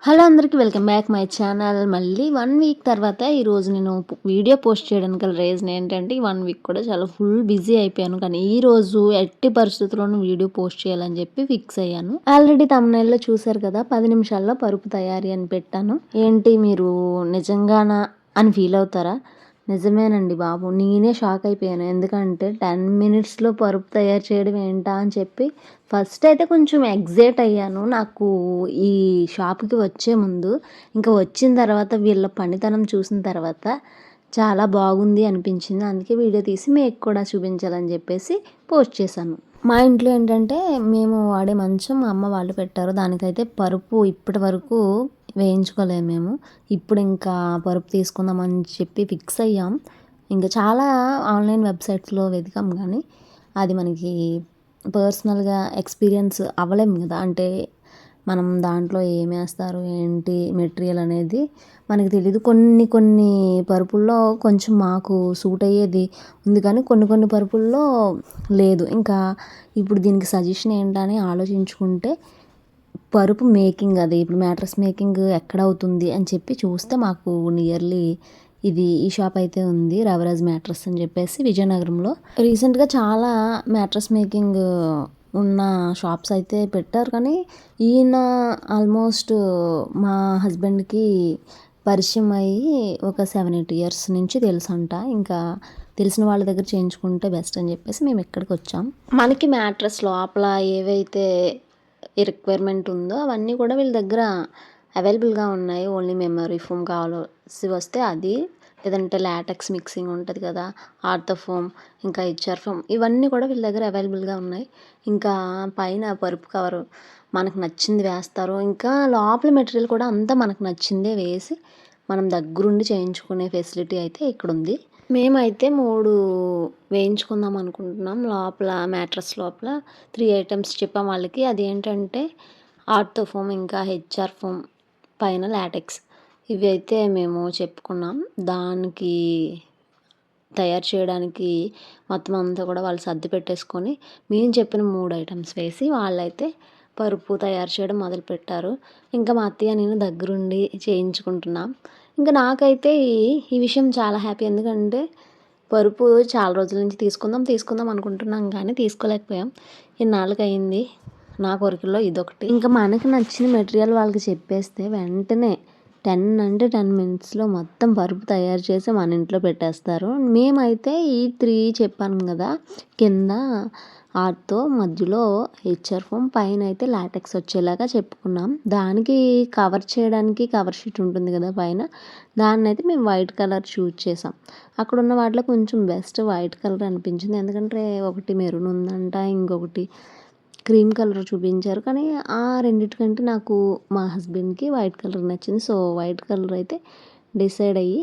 Hello అందరికీ welcome back my channel. మళ్ళీ 1 week తర్వాత ఈరోజు నేను వీడియో పోస్ట్ చేయడానికి గల రీజన్ ఏంటంటే, ఈ 1 వీక్ కూడా చాలా ఫుల్ బిజీ అయిపోయాను. కానీ ఈరోజు ఎట్టి పరిస్థితుల్లోనూ వీడియో పోస్ట్ చేయాలని చెప్పి ఫిక్స్ అయ్యాను. ఆల్రెడీ తమ్నెయిల్‌లో చూశారు కదా, 10 నిమిషాల్లో పరుపు తయారీ అని పెట్టాను. ఏంటి మీరు నిజంగానా అని ఫీల్ అవుతారా? నిజమేనండి బాబు. నేనే షాక్ అయిపోయాను. ఎందుకంటే 10 మినిట్స్‌లో పరుపు తయారు చేయడం ఏంటా అని చెప్పి ఫస్ట్ అయితే కొంచెం ఎగ్జైట్ అయ్యాను. నాకు ఈ షాప్‌కి వచ్చే ముందు. ఇంకా వచ్చిన తర్వాత వీళ్ళ పనితనం చూసిన తర్వాత చాలా బాగుంది అనిపించింది. అందుకే వీడియో తీసి మీకు కూడా చూపించాలని చెప్పేసి పోస్ట్ చేశాను. మా ఇంట్లో ఏంటంటే మేము వాడే మంచం మా అమ్మ వాళ్ళు పెట్టారు. దానికైతే పరుపు ఇప్పటి వరకు వేయించుకోలేదు మేము. ఇప్పుడు ఇంకా పరుపు తీసుకుందామని చెప్పి ఫిక్స్ అయ్యాం. ఇంకా చాలా ఆన్లైన్ వెబ్సైట్స్‌లో వెతికాం కానీ అది మనకి పర్సనల్‌గా ఎక్స్పీరియన్స్ అవ్వలేము కదా. అంటే మనం దాంట్లో ఏమేస్తారు ఏంటి మెటీరియల్ అనేది మనకి తెలీదు. కొన్ని పరుపుల్లో కొంచెం మాకు సూట్ అయ్యేది ఉంది కానీ కొన్ని పరుపుల్లో లేదు. ఇంకా ఇప్పుడు దీనికి సజెషన్ ఏంటని ఆలోచించుకుంటే పరుపు మేకింగ్ అది ఇప్పుడు మ్యాట్రెస్ మేకింగ్ ఎక్కడ అవుతుంది అని చెప్పి చూస్తే మాకు నియర్లీ ఈ షాప్ అయితే ఉంది. రవిరాజ్ మ్యాట్రెస్ అని చెప్పేసి విజయనగరంలో. రీసెంట్గా చాలా మ్యాట్రెస్ మేకింగ్ ఉన్న షాప్స్ అయితే పెట్టారు. కానీ ఈయన ఆల్మోస్ట్ మా హస్బెండ్కి పరిచయం అయ్యి ఒక 7-8 ఇయర్స్ నుంచి తెలుసంట. ఇంకా తెలిసిన వాళ్ళ దగ్గర చేయించుకుంటే బెస్ట్ అని చెప్పేసి మేము ఇక్కడికి వచ్చాం. మనకి మ్యాట్రెస్ లోపల ఏవైతే ఈ రిక్వైర్మెంట్ ఉందో అవన్నీ కూడా వీళ్ళ దగ్గర అవైలబుల్గా ఉన్నాయి. ఓన్లీ మెమరీ ఫోమ్ కావాల్సి వస్తే అది, లేదంటే లాటెక్స్ మిక్సింగ్ ఉంటుంది కదా, ఆర్థో ఫోమ్, ఇంకా హెచ్ఆర్ ఫోమ్, ఇవన్నీ కూడా వీళ్ళ దగ్గర అవైలబుల్గా ఉన్నాయి. ఇంకా పైన పరుపు కవరు మనకు నచ్చింది వేస్తారు. ఇంకా లోపల మెటీరియల్ కూడా అంతా మనకు నచ్చిందే వేసి మనం దగ్గరుండి చేయించుకునే ఫెసిలిటీ అయితే ఇక్కడ ఉంది. మేమైతే 3 వేయించుకుందాం అనుకుంటున్నాం. లోపల మ్యాట్రెస్ లోపల 3 ఐటమ్స్ చెప్పాం వాళ్ళకి. అదేంటంటే ఆర్థో ఫోమ్, ఇంకా హెచ్ఆర్ ఫోమ్, పైన లాటెక్స్. ఇవి అయితే మేము చెప్పుకున్నాం. దానికి తయారు చేయడానికి మొత్తం అంతా కూడా వాళ్ళు సర్ది పెట్టేసుకొని మేము చెప్పిన 3 ఐటమ్స్ వేసి వాళ్ళైతే పరుపు తయారు చేయడం మొదలుపెట్టారు. ఇంకా మా అత్తయ్య నేను దగ్గరుండి చేయించుకుంటున్నాం. ఇంకా నాకైతే ఈ విషయం చాలా హ్యాపీ. ఎందుకంటే పరుపు చాలా రోజుల నుంచి తీసుకుందాం అనుకుంటున్నాం కానీ తీసుకోలేకపోయాం. ఇన్నాళ్ళకి అయింది. నా కోరికల్లో ఇదొకటి. ఇంకా మనకి నచ్చిన మెటీరియల్ వాళ్ళకి చెప్పేస్తే వెంటనే 10 మినిట్స్లో మొత్తం పరుపు తయారు చేసి మన ఇంట్లో పెట్టేస్తారు. మేమైతే ఈ 3 చెప్పాను కదా, కింద ఆర్తో, మధ్యలో హెచ్ఆర్ ఫోమ్, పైన అయితే లాటెక్స్ వచ్చేలాగా చెప్పుకున్నాం. దానికి కవర్ చేయడానికి కవర్ షీట్ ఉంటుంది కదా పైన, దాన్ని అయితే మేము వైట్ కలర్ చూజ్ చేసాం. అక్కడ ఉన్న వాటిలో కొంచెం బెస్ట్ వైట్ కలర్ అనిపించింది. ఎందుకంటే ఒకటి మెరూన్ ఉందంట, ఇంకొకటి క్రీమ్ కలర్ చూపించారు. కానీ ఆ రెండిటికంటే నాకు మా హస్బెండ్కి వైట్ కలర్ నచ్చింది. సో వైట్ కలర్ అయితే డిసైడ్ అయ్యి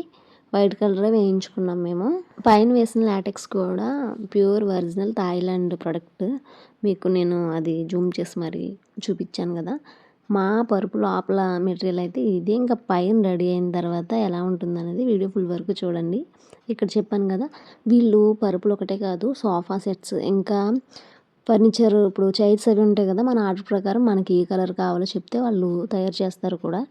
వైట్ కలరే వేయించుకున్నాం మేము. పైన వేసిన లాటెక్స్ కూడా ప్యూర్ ఒరిజినల్ థాయిలాండ్ ప్రోడక్ట్. మీకు నేను అది జూమ్ చేసి మరి చూపించాను కదా. మా పరుపు లోపల మెటీరియల్ అయితే ఇది. ఇంకా పైన రెడీ అయిన తర్వాత ఎలా ఉంటుందనేది వీడియో ఫుల్ వరకు చూడండి. ఇక్కడ చెప్పాను కదా, వీళ్ళు పరుపులు ఒకటే కాదు, సోఫా సెట్స్, ఇంకా ఫర్నిచర్, ఇప్పుడు చైర్స్ అవి ఉంటాయి కదా, మన ఆర్డర్ ప్రకారం మనకి ఏ కలర్ కావాలో చెప్తే వాళ్ళు తయారు చేస్తారు కూడా.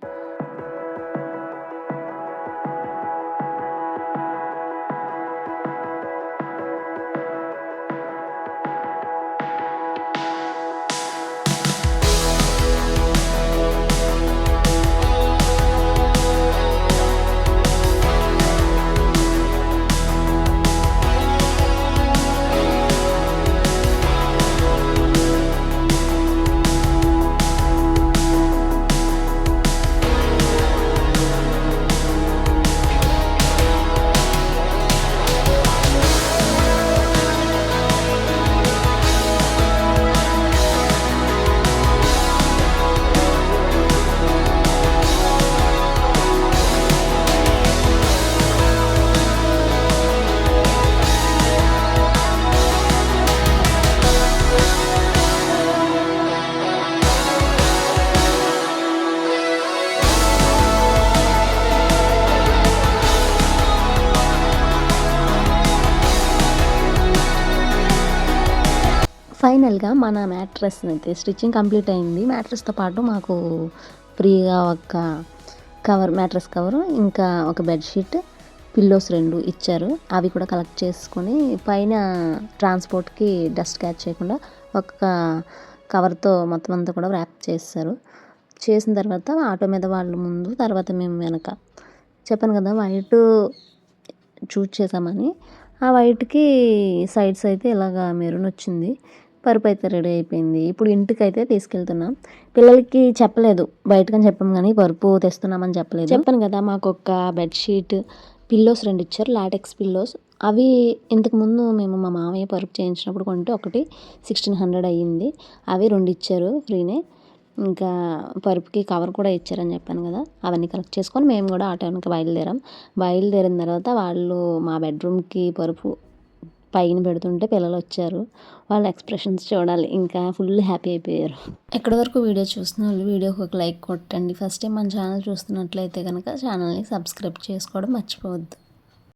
ఫైనల్గా మన మ్యాట్రెస్ అయితే స్టిచ్చింగ్ కంప్లీట్ అయింది. మ్యాట్రెస్తో పాటు మాకు ఫ్రీగా ఒక కవర్, మ్యాట్రెస్ కవరు, ఇంకా ఒక బెడ్షీట్, పిల్లోస్ 2 ఇచ్చారు. అవి కూడా కలెక్ట్ చేసుకొని పైన ట్రాన్స్పోర్ట్కి డస్ట్ క్యాచ్ చేయకుండా ఒక కవర్తో మొత్తం అంతా కూడా ర్యాప్ చేస్తారు. చేసిన తర్వాత ఆటో మీద వాళ్ళు ముందు, తర్వాత మేము వెనక. చెప్పాను కదా వైట్ చూజ్ చేసామని. ఆ వైట్కి సైడ్స్ అయితే ఇలాగా మెరూన్ వచ్చింది. పరుపు అయితే రెడీ అయిపోయింది. ఇప్పుడు ఇంటికైతే తీసుకెళ్తున్నాం. పిల్లలకి చెప్పలేదు, బయటకని చెప్పాం కానీ పరుపు తెస్తున్నామని చెప్పలేదు. చెప్పాను కదా మాకు ఒక బెడ్షీట్, పిల్లోస్ 2 ఇచ్చారు, లాటెక్స్ పిల్లోస్. అవి ఇంతకుముందు మేము మా మామయ్య పరుపు చేయించినప్పుడు కొంటే ఒకటి 1600 అయ్యింది. అవి 2 ఇచ్చారు ఫ్రీనే. ఇంకా పరుపుకి కవర్ కూడా ఇచ్చారని చెప్పాను కదా, అవన్నీ కలెక్ట్ చేసుకొని మేము కూడా ఆటో వెనక బయలుదేరాం. బయలుదేరిన తర్వాత వాళ్ళు మా బెడ్రూమ్కి పరుపు పైన పెడుతుంటే పిల్లలు వచ్చారు. వాళ్ళ ఎక్స్ప్రెషన్స్ చూడాలి, ఇంకా ఫుల్ హ్యాపీ అయిపోయారు. ఎక్కడి వరకు వీడియో చూస్తున్న వాళ్ళు వీడియోకి ఒక లైక్ కొట్టండి. ఫస్ట్ టైం మన ఛానల్ చూస్తున్నట్లయితే కనుక ఛానల్ని సబ్స్క్రైబ్ చేసుకోవడం మర్చిపోవద్దు.